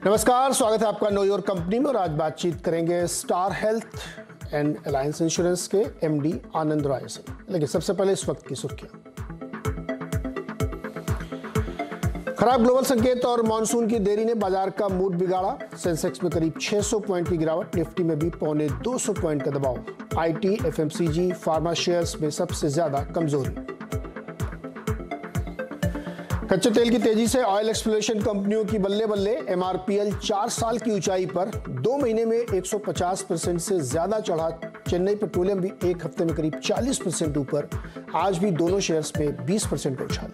नमस्कार, स्वागत है आपका नो योर कंपनी में। और आज बातचीत करेंगे star health and alliance insurance के एमडी आनंद राय से। लेकिन सबसे पहले इस वक्त की सुर्खियां। खराब ग्लोबल संकेत और मानसून की देरी ने बाजार का मूड बिगाड़ा। सेंसेक्स में करीब 600 पॉइंट की गिरावट, निफ्टी में भी पौने 200 पॉइंट का दबाव। आईटी, एफएमसीजी, फार्मा शेयर्स में सबसे ज्यादा कमजोरी। कच्चे तेल की तेजी से ऑयल एक्सप्लोरेशन कंपनियों की बल्ले बल्ले। एमआरपीएल 4 साल की ऊंचाई पर, 2 महीने में 150% से ज्यादा चढ़ा। चेन्नई पेट्रोलियम भी एक हफ्ते में करीब 40% ऊपर। आज भी दोनों शेयर्स में 20% का उछाल।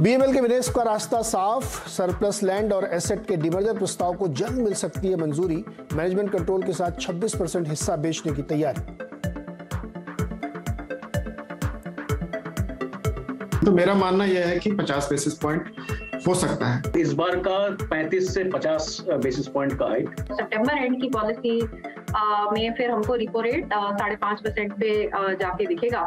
बीएमएल के विनिवेश का रास्ता साफ। सरप्लस लैंड और एसेट के डिमर्जर प्रस्ताव को जल्द मिल सकती है मंजूरी। मैनेजमेंट कंट्रोल के साथ 26% हिस्सा बेचने की तैयारी। तो मेरा मानना यह है कि 50 बेसिस पॉइंट हो सकता है इस बार का। 35 से 50 बेसिस पॉइंट का हाइक। सितंबर एंड की पॉलिसी में फिर हमको रिपो रेट 5.5% पे जाके दिखेगा।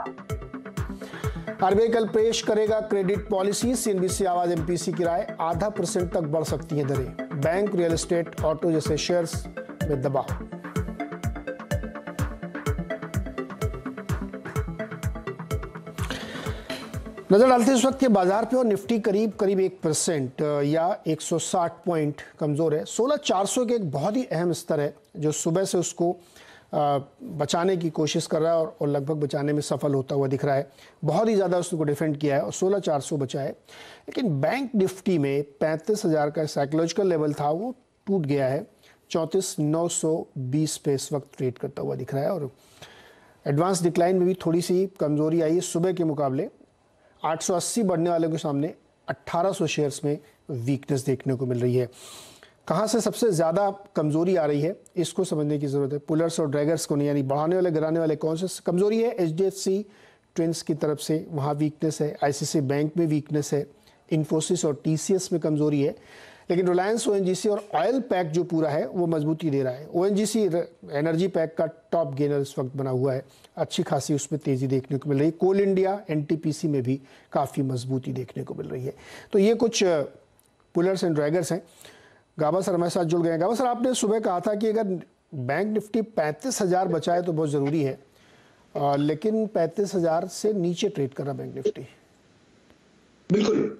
आरबीआई कल पेश करेगा क्रेडिट पॉलिसी। सीएनबीसी आवाज एमपीसी की राय, 0.5% तक बढ़ सकती है दरें। बैंक, रियल एस्टेट, ऑटो जैसे शेयर्स में दबाव। नजर डालते हैं इस वक्त के बाजार पे। और निफ्टी करीब 1% या 160 पॉइंट कमजोर है। 16,400 के एक बहुत ही अहम स्तर है जो सुबह से उसको बचाने की कोशिश कर रहा है और लगभग बचाने में सफल होता हुआ दिख रहा है। बहुत ही ज़्यादा उसको डिफेंड किया है और 16,400 बचा है। लेकिन बैंक निफ्टी में 35,000 का साइकोलॉजिकल लेवल था, वो टूट गया है। 34,920 पे इस वक्त ट्रेड करता हुआ दिख रहा है। और एडवांस डिक्लाइन में भी थोड़ी सी कमजोरी आई है सुबह के मुकाबले। 880 बढ़ने वाले के सामने 1800 शेयर्स में वीकनेस देखने को मिल रही है। कहाँ से सबसे ज़्यादा कमजोरी आ रही है, इसको समझने की ज़रूरत है। पुलर्स और ड्रैगर्स को नहीं, यानी बढ़ाने वाले गिराने वाले कौन से कमजोरी है। एचडीएफसी ट्विंस की तरफ से वहाँ वीकनेस है। आईसीआईसीआई बैंक में वीकनेस है। इन्फोसिस और टीसीएस में कमजोरी है। लेकिन रिलायंस, ओएनजीसी और ऑयल पैक जो पूरा है वो मजबूती दे रहा है। ओएनजीसी एनर्जी पैक का टॉप गेनर इस वक्त बना हुआ है। अच्छी खासी उसमें तेजी देखने को मिल रही है। कोल इंडिया, एनटीपीसी में भी काफ़ी मजबूती देखने को मिल रही है। तो ये कुछ पुलर्स एंड ड्रैगर्स हैं। गाबा सर हमारे साथ जुड़ गए हैं। गाबा सर, आपने सुबह कहा था कि अगर बैंक निफ्टी 35,000 बचाए तो बहुत ज़रूरी है, लेकिन 35,000 से नीचे ट्रेड कर रहा बैंक निफ्टी। बिल्कुल,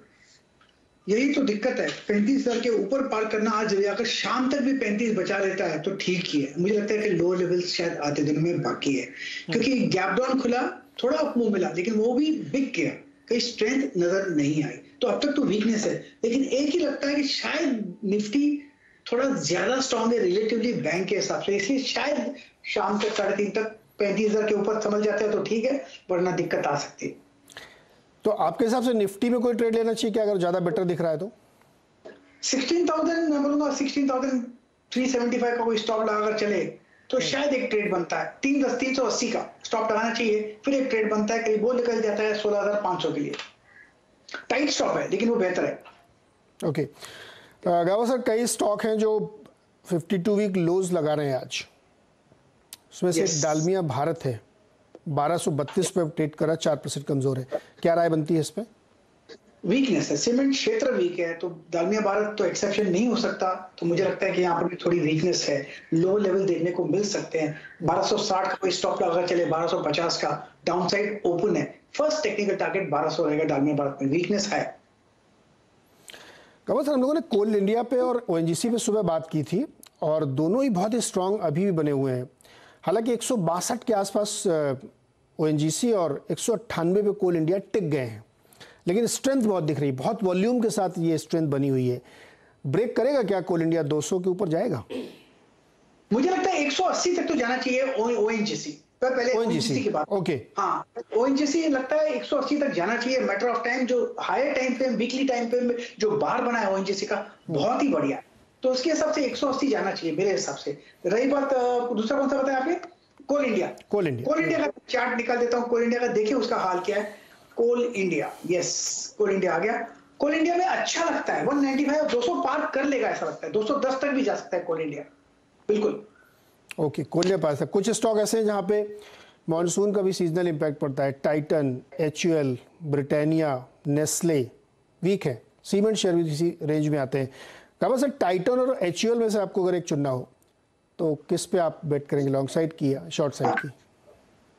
यही तो दिक्कत है। 35,000 के ऊपर पार करना, आज अगर शाम तक भी 35 बचा लेता है तो ठीक ही है। मुझे लगता है कि लो लेवल्स शायद आते दिन में बाकी है, क्योंकि गैप डाउन खुला, थोड़ा अप मूव मिला, लेकिन वो भी बिक गया, कहीं स्ट्रेंथ नजर नहीं आई। तो अब तक तो वीकनेस है, लेकिन एक ही लगता है कि शायद निफ्टी थोड़ा ज्यादा स्ट्रॉन्ग है रिलेटिवली बैंक के हिसाब से, इसलिए शायद शाम तक 3.5 तक 35,000 के ऊपर समझ जाते हैं तो ठीक है, वरना दिक्कत आ सकती है। तो आपके हिसाब से निफ्टी में कोई ट्रेड लेना चाहिए क्या, अगर ज्यादा बेटर दिख रहा है तो? 16,000 मैं बोलूंगा, 16,375 का कोई स्टॉप लगाकर चले तो शायद एक ट्रेड बनता है। 380 का स्टॉप लगाना चाहिए, फिर एक ट्रेड बनता है, कहीं वो निकल जाता है 16,500 के लिए। टाइट स्टॉप है लेकिन वो बेहतर है। ओके गावा सर, कई स्टॉक हैं जो 52 वीक लोज लगा रहे हैं आज। उसमें से एक डालमिया भारत है, 1232 पे ट्रेड करा, 4% कमजोर है। क्या राय बनती है इस पे? वीकनेस है, सीमेंट क्षेत्र वीक है, तो दालमिया भारत तो एक्सेप्शन नहीं हो सकता। तो मुझे लगता है कि यहाँ पर भी थोड़ी वीकनेस है, लो लेवल देखने को मिल सकते हैं। 1260 का कोई स्टॉप लगा चले, 1250 का डाउनसाइड ओपन है। फर्स्ट टेक्निकल टारगेट 1200 रहेगा दालमिया भारत में, वीकनेस है। कमल सर, हम लोगों ने कोल इंडिया पे और ओएनजीसी पे सुबह बात की थी और दोनों ही बहुत ही स्ट्रांग अभी भी बने हुए हैं। हालांकि 162 के आसपास ओएनजीसी और 198 पे कोल इंडिया टिक गए हैं, लेकिन स्ट्रेंथ बहुत दिख रही है, बहुत वॉल्यूम के साथ ये स्ट्रेंथ बनी हुई है। ब्रेक करेगा क्या कोल इंडिया? 200 के ऊपर जाएगा? मुझे लगता है 180 तक तो जाना चाहिए ओएनजीसी। पहले ओएनजीसी की बात। ओके, हाँ, ओएनजीसी लगता है 180 तक जाना चाहिए। मैटर ऑफ टाइम, जो higher time frame, weekly time frame में जो बार बना है ओएनजीसी का, बहुत ही बढ़िया है। तो उसके हिसाब से 180 जाना चाहिए मेरे हिसाब से। रही बात दूसरा कौन सा बताया आपने? कोल इंडिया का चार्ट निकाल देता हूँ। कोल इंडिया का देखिए उसका हाल क्या है। कोल इंडिया, यस, कोल इंडिया आ गया। कोल इंडिया में अच्छा लगता है, 195 200 पार कर लेगा ऐसा लगता है। 210 तक भी जा सकता है कोल इंडिया, बिल्कुल। ओके, कोल इंडिया पास है। कुछ स्टॉक ऐसे हैं जहाँ पे मॉनसून का भी सीजनल इंपैक्ट पड़ता है। Titan, HUL, Britannia, Nestle weak है। सीमेंट शेयर भी इसी रेंज में आते हैं। काबा सर, टाइटन और HUL में से आपको अगर एक चुनना हो तो किस पे आप बेट करेंगे, लॉन्ग साइड की या शॉर्ट साइड की?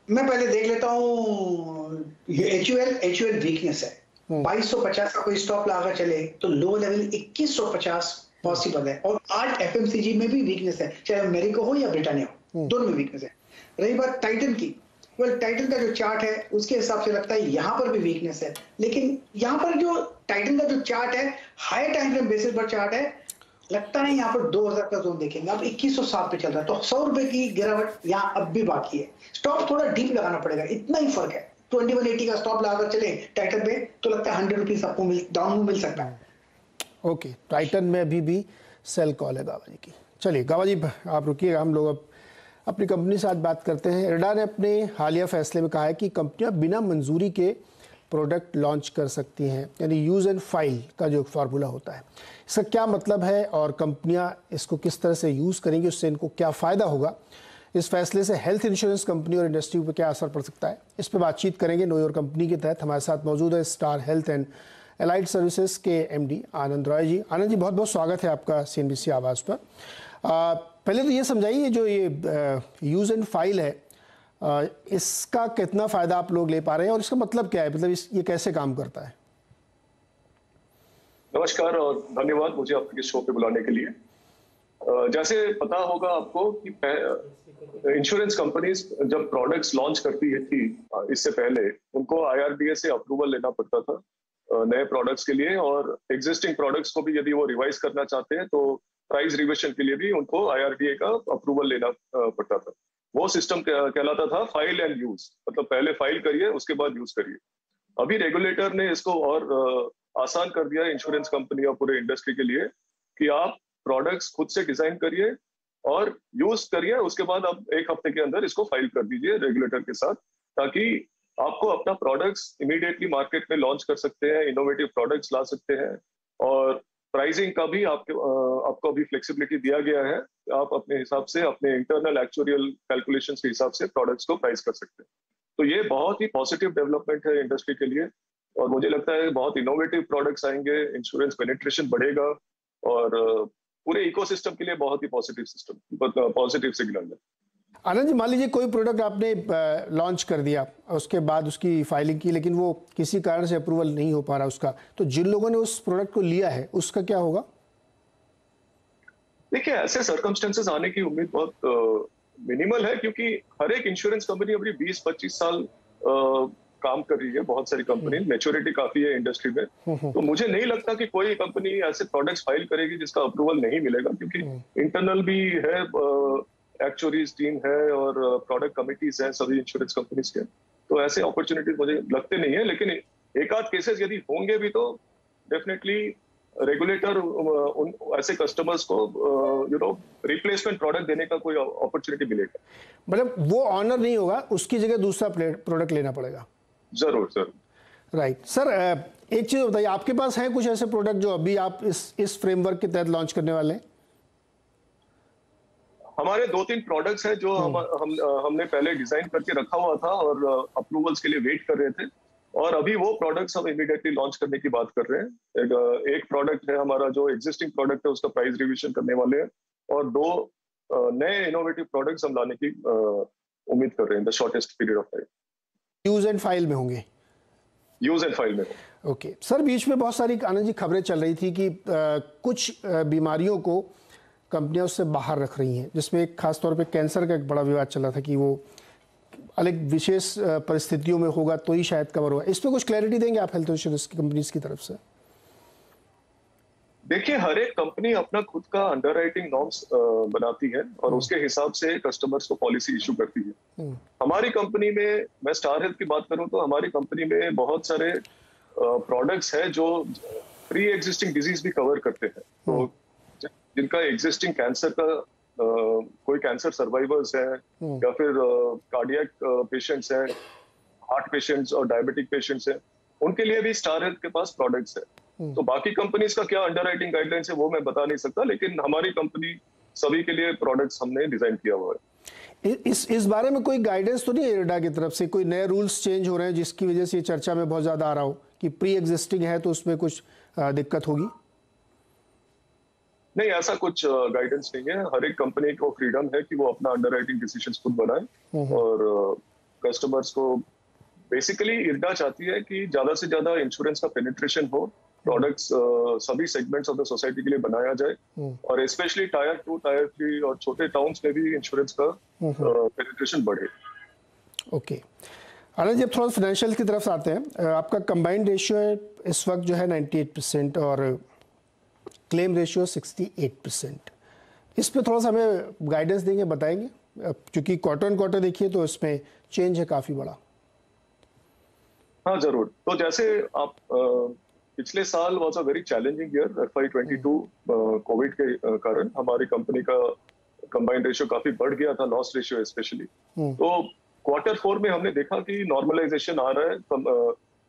मैं पहले देख लेता हूँ HUL वीकनेस है। 2250 का कोई स्टॉप लगा चले तो लो लेवल 2150 पॉसिबल है। और आज FMCG में भी वीकनेस है, चाहे मेरिको हो या ब्रिटानिया हो, दोनों में वीकनेस है। रही बात टाइटन की, टाइटन का जो चार्ट है उसके हिसाब से लगता है यहाँ पर भी वीकनेस है, लेकिन यहाँ पर जो टाइटन का जो चार्ट है हाई टाइम फ्रेम बेसिस पर चार्ट है, लगता है यहाँ पर 2000 का जोन देखेंगे। अब 2160 पे चल रहा है, तो 100 रुपए की गिरावट यहाँ अब भी बाकी है। स्टॉप थोड़ा डीप लगाना पड़ेगा, इतना ही फर्क है। 2180 का स्टॉप लगाकर चले टाइटन पे तो लगता है 100 रुपीज आपको डाउन मिल सकता है। ओके, टाइटन में अभी भी सेल कॉल है गावा जी की। चलिए गावा जी आप रुकिएगा, हम लोग अब अपनी कंपनी से आज बात करते हैं। इरडा ने अपने हालिया फैसले में कहा है कि कंपनियां बिना मंजूरी के प्रोडक्ट लॉन्च कर सकती हैं, यानी यूज़ एंड फाइल का जो फार्मूला होता है। इसका क्या मतलब है और कंपनियां इसको किस तरह से यूज़ करेंगी, उससे इनको क्या फ़ायदा होगा, इस फैसले से हेल्थ इंश्योरेंस कंपनी और इंडस्ट्री पर क्या असर पड़ सकता है, इस पर बातचीत करेंगे। नो योर कंपनी के तहत हमारे साथ मौजूद है star health and allied services के MD आनंद रॉय जी। आनंद जी, बहुत बहुत स्वागत है आपका CNBC आवाज़ पर। पहले तो ये समझाइए, जो ये यूज़ एंड फाइल है, इसका कितना फ़ायदा आप लोग ले पा रहे हैं और इसका मतलब क्या है, मतलब ये कैसे काम करता है? नमस्कार और धन्यवाद मुझे आपके शो पे बुलाने के लिए। जैसे पता होगा आपको कि इंश्योरेंस कंपनीज जब प्रोडक्ट्स लॉन्च करती थी इससे पहले उनको IRDA से अप्रूवल लेना पड़ता था नए प्रोडक्ट्स के लिए, और एग्जिस्टिंग प्रोडक्ट्स को भी यदि वो रिवाइज करना चाहते हैं तो प्राइस रिविजन के लिए भी उनको IRDA का अप्रूवल लेना पड़ता था। वो सिस्टम कहलाता था फाइल एंड यूज, मतलब पहले फाइल करिए उसके बाद यूज करिए। अभी रेगुलेटर ने इसको और आसान कर दिया इंश्योरेंस कंपनी और पूरे इंडस्ट्री के लिए कि आप प्रोडक्ट्स खुद से डिजाइन करिए और यूज करिए, उसके बाद आप 1 हफ्ते के अंदर इसको फाइल कर दीजिए रेगुलेटर के साथ, ताकि आपको अपना प्रोडक्ट्स इमीडिएटली मार्केट में लॉन्च कर सकते हैं, इनोवेटिव प्रोडक्ट्स ला सकते हैं। और प्राइसिंग का भी आपको अभी फ्लेक्सिबिलिटी दिया गया है, आप अपने हिसाब से अपने इंटरनल एक्चुअरियल कैलकुलेशंस के हिसाब से प्रोडक्ट्स को प्राइस कर सकते हैं। तो ये बहुत ही पॉजिटिव डेवलपमेंट है इंडस्ट्री के लिए, और मुझे लगता है बहुत इनोवेटिव प्रोडक्ट्स आएंगे, इंश्योरेंस पेनिट्रेशन बढ़ेगा और पूरे इकोसिस्टम के लिए बहुत ही पॉजिटिव सिग्नल है। आनंद जी, मान लीजिए कोई प्रोडक्ट आपने लॉन्च कर दिया, उसके बाद उसकी फाइलिंग की, लेकिन वो किसी कारण से अप्रूवल नहीं हो पा रहा उसका, तो जिन लोगों ने उस प्रोडक्ट को लिया है उसका क्या होगा? देखिए, ऐसे सर्कमस्टेंसेस आने की उम्मीद बहुत मिनिमल है, क्योंकि हर एक इंश्योरेंस कंपनी अभी 20-25 साल काम कर रही है। बहुत सारी कंपनी, मैच्योरिटी काफी है इंडस्ट्री में, तो मुझे नहीं लगता कि कोई कंपनी ऐसे प्रोडक्ट्स फाइल करेगी जिसका अप्रूवल नहीं मिलेगा, क्योंकि इंटरनल भी है, एक्चुअरीज टीम है और प्रोडक्ट कमिटीज हैं सभी इंश्योरेंस कंपनीज के, तो ऐसे अपॉर्चुनिटीज मुझे लगते नहीं है। लेकिन एक आध केसेस यदि होंगे भी तो डेफिनेटली रेगुलेटर उन ऐसे कस्टमर्स को रिप्लेसमेंट प्रोडक्ट देने का कोई अपॉर्चुनिटी मिलेगा। मतलब वो ऑनर नहीं होगा, उसकी जगह दूसरा प्रोडक्ट लेना पड़ेगा। जरूर सर। राइट सर, एक चीज बताइए, आपके पास है कुछ ऐसे प्रोडक्ट जो अभी आप इस फ्रेमवर्क के तहत लॉन्च करने वाले हैं? हमारे 2-3 प्रोडक्ट्स हैं जो हमने पहले डिजाइन करके रखा हुआ था और अप्रूवल्स के लिए वेट कर रहे थे, और अभी वो प्रोडक्ट्स हम इमीडिएटली लॉन्च करने की बात कर रहे हैं। एक प्रोडक्ट है हमारा जो एग्जिस्टिंग प्रोडक्ट है, उसका प्राइस रिविजन करने वाले हैं, और 2 नए इनोवेटिव प्रोडक्ट्स हम लाने की उम्मीद कर रहे हैं the shortest period of time. Use and file में होंगे? यूज एंड फाइल में। ओके सर, बीच में बहुत सारी आनंद जी खबरें चल रही थी कि कुछ बीमारियों को कंपनियां उससे बाहर रख रही हैं, जिसमें एक खास तौर पे कैंसर का एक बड़ा विवाद चला था कि वो अलग विशेष परिस्थितियों में होगा तो ही शायद कवर होगा। इस पर कुछ क्लैरिटी देंगे आप हेल्थ इंश्योरेंस की कंपनीज की तरफ से? देखिए, हर एक कंपनी अपना खुद का अंडरराइटिंग नॉर्म्स बनाती है और उसके हिसाब से कस्टमर्स को पॉलिसी इशू करती है। हमारी कंपनी में, मैं स्टार हेल्थ की बात करूं तो हमारी कंपनी में बहुत सारे प्रोडक्ट्स हैं जो प्री एग्जिस्टिंग डिजीज भी कवर करते हैं। तो जिनका एग्जिस्टिंग कैंसर का कोई कैंसर सर्वाइवर्स हैं या फिर कार्डियक पेशेंट्स हैं, हार्ट पेशेंट्स और डायबिटिक पेशेंट्स हैं, उनके लिए भी स्टार हेल्थ के पास प्रोडक्ट्स है। तो बाकी कंपनीज का क्या अंडरराइटिंग गाइडलाइंस है वो मैं बता नहीं सकता, लेकिन हमारी कंपनी सभी के लिए प्रोडक्ट्स हमने डिजाइन किया हुआ है। इस बारे में कोई गाइडेंस तो नहीं है इरडा की तरफ से, कोई नए रूल्स चेंज हो रहे हैं जिसकी वजह से ये चर्चा में बहुत ज़्यादा आ रहा हो कि प्री एग्जिस्टिंग है तो उसमें कुछ दिक्कत होगी? नहीं, ऐसा कुछ गाइडेंस नहीं है। हर एक कंपनी को फ्रीडम है कि वो अपना अंडरराइटिंग डिसीजंस खुद बनाए और कस्टमर्स को बेसिकली इरडा चाहती है कि ज्यादा से ज्यादा इंश्योरेंस का पेनिट्रेशन हो, प्रोडक्ट्स सभी सेगमेंट्स ऑफ द सोसाइटी के लिए बनाया जाए और स्पेशली टायर 2, टायर 3 और छोटे टाउन्स में भी इंश्योरेंस का पेनिट्रेशन बढ़े। ओके आनंद जी, अब थोड़ा फाइनेंशियल की तरफ आते हैं। आपका कंबाइंड रेशियो है इस वक्त जो है 98% और क्लेम रेशियो 68%। इस पे थोड़ा सा हमें गाइडेंस देंगे, बताएंगे, क्योंकि क्वार्टर ऑन क्वार्टर देखिए तो इसमें चेंज है काफ़ी बड़ा। हाँ जरूर। तो जैसे आप पिछले साल was a very challenging year, FY22 Covid के कारण हमारी कंपनी का कंबाइंड रेशियो काफी बढ़ गया था, लॉस रेशियो स्पेशली। तो क्वार्टर 4 में हमने देखा कि नॉर्मलाइजेशन आ रहा है,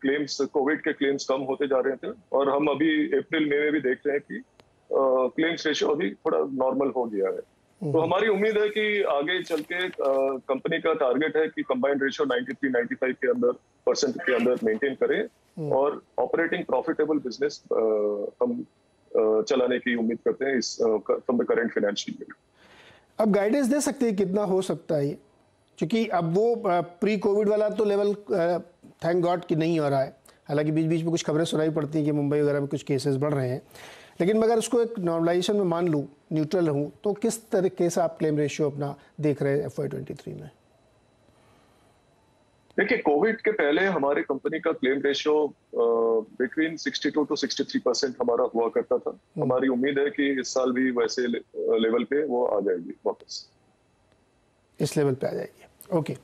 क्लेम्स, कोविड के क्लेम्स कम होते जा रहे थे और हम अभी अप्रैल मई में भी देख रहे हैं कि क्लेम्स रेशियो अभी थोड़ा नॉर्मल हो गया है। तो हमारी उम्मीद है कि आगे चल के कंपनी का टारगेट है कि कंबाइंड रेशियो 93-95 के अंदर मेंटेन करें और ऑपरेटिंग प्रॉफिटेबल बिजनेस हम चलाने की उम्मीद करते हैं इस from the current financial year. अब गाइडेंस दे सकते हैं कितना हो सकता है ये, क्योंकि अब वो प्री कोविड वाला तो लेवल थैंक गॉड कि नहीं हो रहा है। हालांकि बीच बीच में कुछ खबरें सुनाई पड़ती हैं कि मुंबई वगैरह में कुछ केसेस बढ़ रहे हैं, लेकिन मगर उसको एक नॉर्मलाइजेशन में मान लूँ, न्यूट्रल रहूँ, तो किस तरीके से आप क्लेम रेशियो अपना देख रहे हैं FY23 में? देखिए, कोविड के पहले हमारे कंपनी का क्लेम रेशियो बिटवीन 62 to 63% हमारा हुआ करता था। हमारी उम्मीद है कि इस साल भी वैसे लेवल पे वो आ जाएगी, वापस इस लेवल पे आ जाएगी। ओके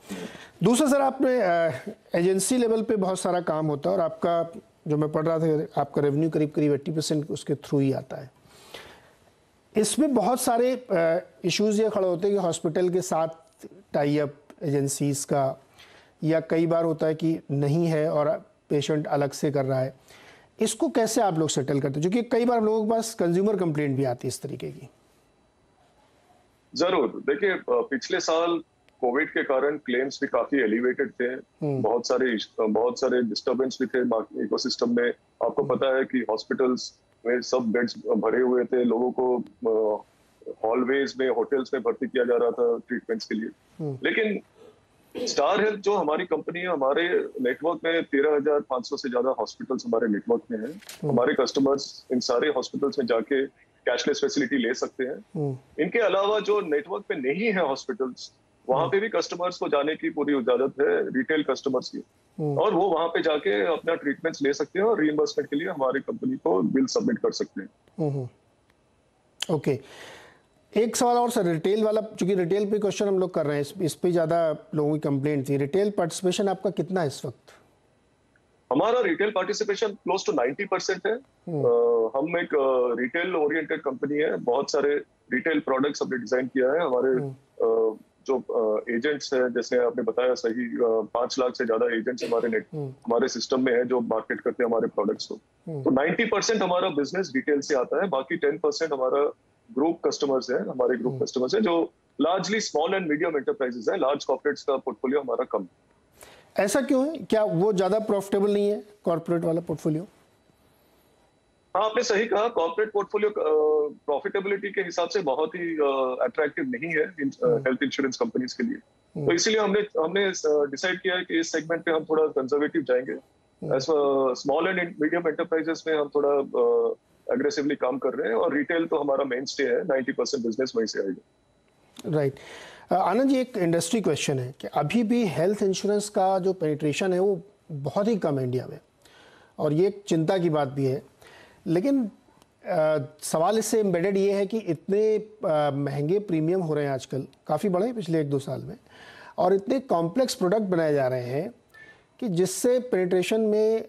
दूसरा सर, आपने एजेंसी लेवल पे बहुत सारा काम होता है और आपका जो मैं पढ़ रहा था आपका रेवेन्यू करीब 80% उसके थ्रू ही आता है। इसमें बहुत सारे इश्यूज ये खड़े होते हैं कि हॉस्पिटल के साथ टाई अप एजेंसीज का, या कई बार होता है कि नहीं है और पेशेंट अलग से कर रहा है। इसको कैसे आप लोग सेटल करते हैं, क्योंकि कई बार हम लोगों के पास कंज्यूमर कंप्लेंट भी आती है इस तरीके की? जरूर। देखिए, पिछले साल कोविड के कारण क्लेम्स भी काफी एलिवेटेड थे, बहुत सारे डिस्टर्बेंस भी थे इकोसिस्टम में। आपको पता है कि हॉस्पिटल्स में सब बेड्स भरे हुए थे, लोगों को हॉलवेज में, होटल्स में भर्ती किया जा रहा था ट्रीटमेंट्स के लिए। लेकिन स्टार हेल्थ जो हमारी कंपनी है, हमारे नेटवर्क में 13,500 से ज्यादा हॉस्पिटल्स हमारे नेटवर्क में हैं। हमारे कस्टमर्स इन सारे हॉस्पिटल्स में जाके कैशलेस फैसिलिटी ले सकते हैं। इनके अलावा जो नेटवर्क पे नहीं है हॉस्पिटल्स, वहां पे भी कस्टमर्स को जाने की पूरी इजाजत है, रिटेल कस्टमर्स की, और वो वहां पे जाके अपना ट्रीटमेंट्स ले सकते हैं और रीइंबर्समेंट के लिए हमारी कंपनी को बिल सबमिट कर सकते हैं। ओके एक सवाल और सर, रिटेल वाला, चूंकि रिटेल पे क्वेश्चन हम लोग कर रहे हैं, इस पे ज्यादा लोगों की कंप्लेंट थी। रिटेल पार्टिसिपेशन आपका कितना है इस वक्त? हमारा रिटेल पार्टिसिपेशन क्लोज टू 90% है। हम एक रिटेल ओरिएंटेड कंपनी है, बहुत सारे रिटेल प्रोडक्ट्स हमने डिजाइन किया है। हमारे जो एजेंट्स हैं, जैसे आपने बताया सही, 5 लाख से ज्यादा एजेंट्स हमारे सिस्टम में है जो मार्केट करते हैं हमारे प्रोडक्ट्स को। तो 90% हमारा बिजनेस रिटेल से आता है, बाकी 10% हमारा ग्रुप कस्टमर्स है, हमारे ग्रुप कस्टमर्स है जो largely small and medium enterprises है। लार्ज कॉर्पोरेट्स का पोर्टफोलियो हमारा कम है। ऐसा क्यों है? क्या वो ज्यादा प्रॉफिटेबल नहीं है कॉर्पोरेट वाला पोर्टफोलियो? हाँ, आपने सही कहा, कॉर्पोरेट पोर्टफोलियो प्रॉफिटेबिलिटी के हिसाब से बहुत ही अट्रैक्टिव नहीं है हेल्थ इंश्योरेंस कंपनीज के लिए। तो इसीलिए हमने डिसाइड किया है कि इस सेगमेंट पे हम थोड़ा कंजर्वेटिव जाएंगे। स्मॉल एंड मीडियम एंटरप्राइजेस में हम थोड़ा एग्रेसिवली काम कर रहे हैं और रिटेल तो हमारा मेन स्टे है, 90% बिजनेस वहीं से आएगा। राइट आनंद जी, एक इंडस्ट्री क्वेश्चन है कि अभी भी हेल्थ इंश्योरेंस का जो पेनिट्रेशन है वो बहुत ही कम है इंडिया में, और ये एक चिंता की बात भी है। लेकिन सवाल इससे एम्बेडेड ये है कि इतने महंगे प्रीमियम हो रहे हैं आजकल, काफ़ी बढ़े हैं पिछले 1-2 साल में, और इतने कॉम्प्लेक्स प्रोडक्ट बनाए जा रहे हैं कि जिससे पेनिट्रेशन में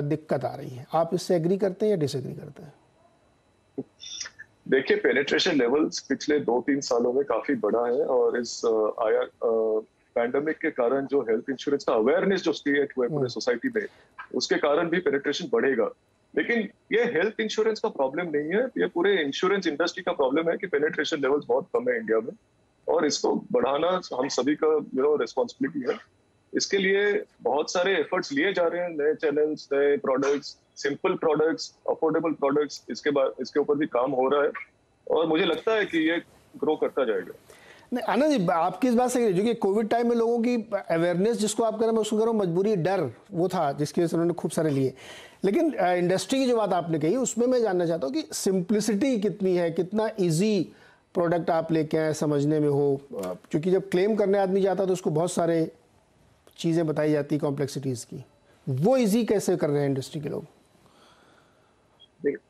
दिक्कत आ रही है। आप इससे एग्री करते हैं या डिसएग्री करते हैं? देखिए, पेनिट्रेशन लेवल्स पिछले 2-3 सालों में काफी बढ़ा है, और इस पैंडेमिक के कारण जो हेल्थ इंश्योरेंस का अवेयरनेस जो क्रिएट हुआ है पूरे सोसाइटी में, उसके कारण भी पेनिट्रेशन बढ़ेगा। लेकिन ये हेल्थ इंश्योरेंस का प्रॉब्लम नहीं है, ये पूरे इंश्योरेंस इंडस्ट्री का प्रॉब्लम है कि पेनिट्रेशन लेवल्स बहुत कम है इंडिया में। और इसको बढ़ाना हम सभी का रिस्पॉन्सिबिलिटी है। इसके लिए बहुत सारे एफर्ट्स लिए जा रहे हैं, नए चैनल्स, नए products, simple products, affordable products, इसके ऊपर भी काम हो रहा है और मुझे लगता है कि ये ग्रो करता जाएगा। नहीं आनंद जी, आपकी इस बात से जो कि कोविड टाइम में लोगों की अवेयरनेस जिसको आप करें, मैं उसको करूँ मजबूरी, डर वो था जिसकी वजह से उन्होंने खूब सारे लिए। लेकिन इंडस्ट्री की जो बात आपने कही उसमें मैं जानना चाहता हूँ कि सिंप्लिसिटी कितनी है, कितना ईजी प्रोडक्ट आप लेके आए समझने में हो, क्योंकि जब क्लेम करने आदमी जाता है तो उसको बहुत सारे चीज़ें बताई जाती कॉम्प्लेक्सिटीज़ की, वो ईजी कैसे कर रहे हैं इंडस्ट्री के लोग?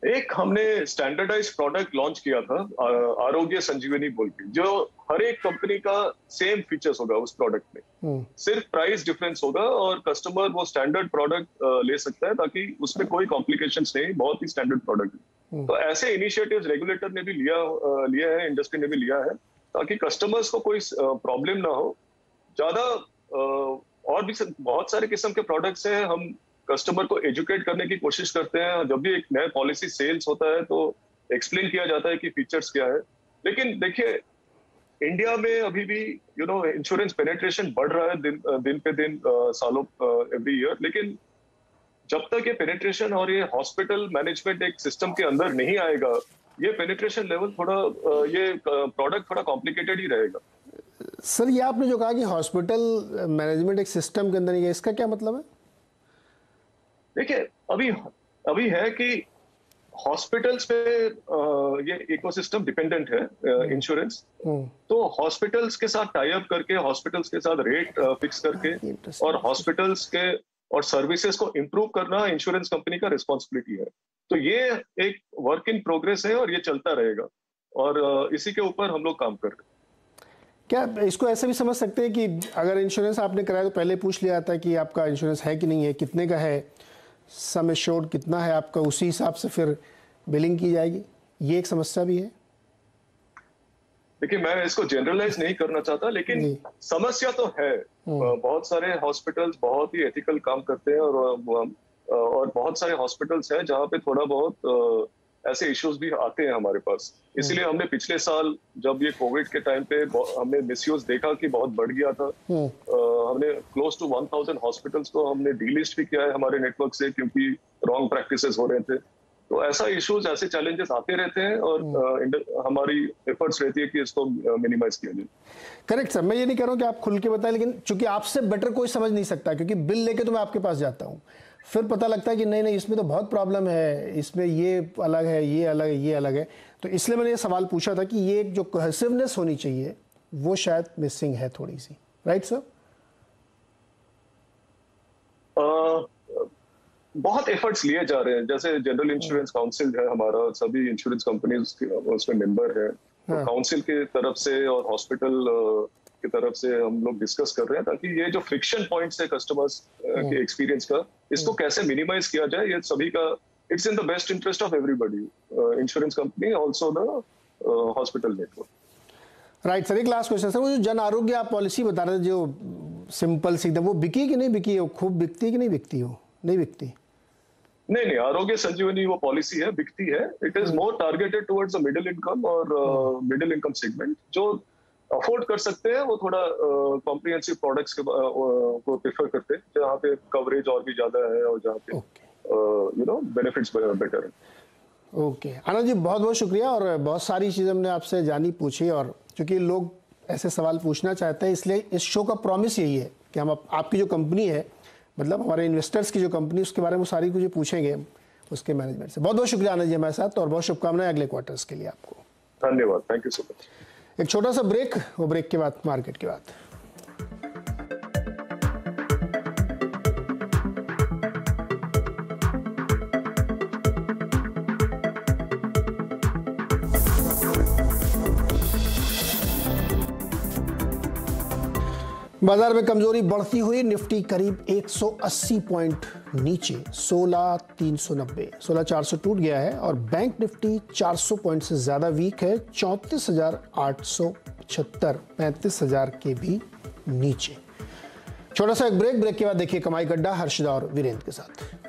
एक हमने स्टैंडर्डाइज प्रोडक्ट लॉन्च किया था, आरोग्य संजीवनी बोल के, जो हर एक कंपनी का सेम फीचर्स होगा उस प्रोडक्ट में, सिर्फ प्राइस डिफरेंस होगा और कस्टमर वो स्टैंडर्ड प्रोडक्ट ले सकता है ताकि उसमें कोई कॉम्प्लिकेशंस नहीं, बहुत ही स्टैंडर्ड प्रोडक्ट है। तो ऐसे इनिशिएटिव्स रेगुलेटर ने भी लिया है, इंडस्ट्री ने भी लिया है ताकि कस्टमर्स को कोई प्रॉब्लम ना हो। ज्यादा और भी बहुत सारे किस्म के प्रोडक्ट्स हैं, हम कस्टमर को एजुकेट करने की कोशिश करते हैं। जब भी एक नया पॉलिसी सेल्स होता है तो एक्सप्लेन किया जाता है कि फीचर्स क्या है। लेकिन देखिए, इंडिया में अभी भी इंश्योरेंस पेनिट्रेशन बढ़ रहा है दिन पे दिन, सालों एवरी ईयर। लेकिन जब तक ये पेनिट्रेशन और ये हॉस्पिटल मैनेजमेंट एक सिस्टम के अंदर नहीं आएगा, ये पेनिट्रेशन लेवल थोड़ा, ये प्रोडक्ट थोड़ा कॉम्प्लिकेटेड ही रहेगा। सर, ये आपने जो कहा कि हॉस्पिटल मैनेजमेंट एक सिस्टम के अंदर नहीं है, इसका क्या मतलब है? देखिए, अभी है कि हॉस्पिटल्स पे ये इकोसिस्टम डिपेंडेंट है इंश्योरेंस, तो हॉस्पिटल्स के साथ टाई अप करके, हॉस्पिटल्स के साथ रेट फिक्स करके और हॉस्पिटल्स के और सर्विसेज को इम्प्रूव करना इंश्योरेंस कंपनी का रिस्पॉन्सिबिलिटी है। तो ये एक वर्क इन प्रोग्रेस है और ये चलता रहेगा और इसी के ऊपर हम लोग काम कर रहे हैं। क्या इसको ऐसे भी समझ सकते हैं कि अगर इंश्योरेंस आपने कराया तो पहले पूछ लिया जाता है कि आपका इंश्योरेंस है कि नहीं है, कितने का है, सम एश्योर्ड कितना है आपका, उसी हिसाब से फिर बिलिंग की जाएगी? ये एक समस्या भी है। देखिए, मैं इसको जनरलाइज नहीं करना चाहता, लेकिन समस्या तो है। बहुत सारे हॉस्पिटल्स बहुत ही एथिकल काम करते हैं और बहुत सारे हॉस्पिटल्स हैं जहाँ पे थोड़ा बहुत ऐसे इश्यूज भी आते हैं हमारे पास। इसीलिए हमने पिछले साल जब ये कोविड के टाइम पे हमने मिसयूज देखा कि बहुत बढ़ गया था, हमने क्लोज टू 1000 हॉस्पिटल्स को हमने डीलिस्ट भी किया है हमारे नेटवर्क से, क्योंकि रॉन्ग प्रैक्टिसेस हो रहे थे। तो ऐसा इश्यूज, ऐसे चैलेंजेस आते रहते हैं और हमारी एफर्ट्स रहती है कि इसको मिनिमाइज किया जाए। करेक्ट सर, मैं ये नहीं कह रहा हूँ कि आप खुल के बताएं, लेकिन चूंकि आपसे बेटर कोई समझ नहीं सकता, क्योंकि बिल लेके तो मैं आपके पास जाता हूँ, फिर पता लगता है कि नहीं इसमें तो बहुत प्रॉब्लम है, इसमें ये अलग है, ये अलग है, ये अलग है। तो इसलिए मैंने ये सवाल पूछा था कि ये जो कोहेसिवनेस होनी चाहिए वो शायद मिसिंग है थोड़ी सी, राइट सर? बहुत एफर्ट्स लिए जा रहे हैं, जैसे जनरल इंश्योरेंस काउंसिल है हमारा, सभी इंश्योरेंस कंपनीज उसमें मेंबर है। तो काउंसिल की तरफ से और हॉस्पिटल की तरफ से हम लोग डिस्कस कर रहे हैं ताकि ये जो फ्रिक्शन पॉइंट्स है कस्टमर्स के एक्सपीरियंस का, इसको कैसे मिनिमाइज किया जाए। ये सभी का, it's in the best interest of everybody, insurance company, also the hospital network. Right sir, एक लास्ट क्वेश्चन सर, वो जो जन आरोग्य आप पॉलिसी बता रहे थे, जो सिंपल सी, वो बिकी कि नहीं बिकी? वो खूब बिकती है कि नहीं बिकती? हो नहीं बिकती? नहीं, आरोग्य संजीवनी वो पॉलिसी है, बिकती है। It is more targeted towards the middle income और मिडिल इनकम सेगमेंट, जो अफोर्ड कर सकते हैं। वो थोड़ा कॉम्प्रिहेंसिव प्रोडक्ट्स को प्रेफर करते हैं, जहाँ पे कवरेज और भी ज्यादा है और जहाँ पे बेनिफिट्स बेटर है। ओके आनंद जी, बहुत बहुत शुक्रिया, और बहुत सारी चीज़ें हमने आपसे जानी, पूछी, और क्योंकि लोग ऐसे सवाल पूछना चाहते हैं, इसलिए इस शो का प्रॉमिस यही है कि हम आपकी जो कंपनी है, मतलब हमारे इन्वेस्टर्स की जो कंपनी, उसके बारे में सारी कुछ पूछेंगे उसके मैनेजमेंट से। बहुत बहुत शुक्रिया आनंद जी हमारे साथ, और बहुत शुभकामनाएं अगले क्वार्टर्स के लिए आपको। धन्यवाद, थैंक यू सो मच। एक छोटा सा ब्रेक, वो ब्रेक के बाद मार्केट की बात। बाजार में कमजोरी बढ़ती हुई, निफ्टी करीब 180 पॉइंट नीचे 16,390, 16,400 टूट गया है, और बैंक निफ्टी 400 पॉइंट से ज्यादा वीक है, 34,875, 35,000 के भी नीचे। छोटा सा एक ब्रेक के बाद देखिए कमाई गड्ढा हर्षदा और वीरेंद्र के साथ।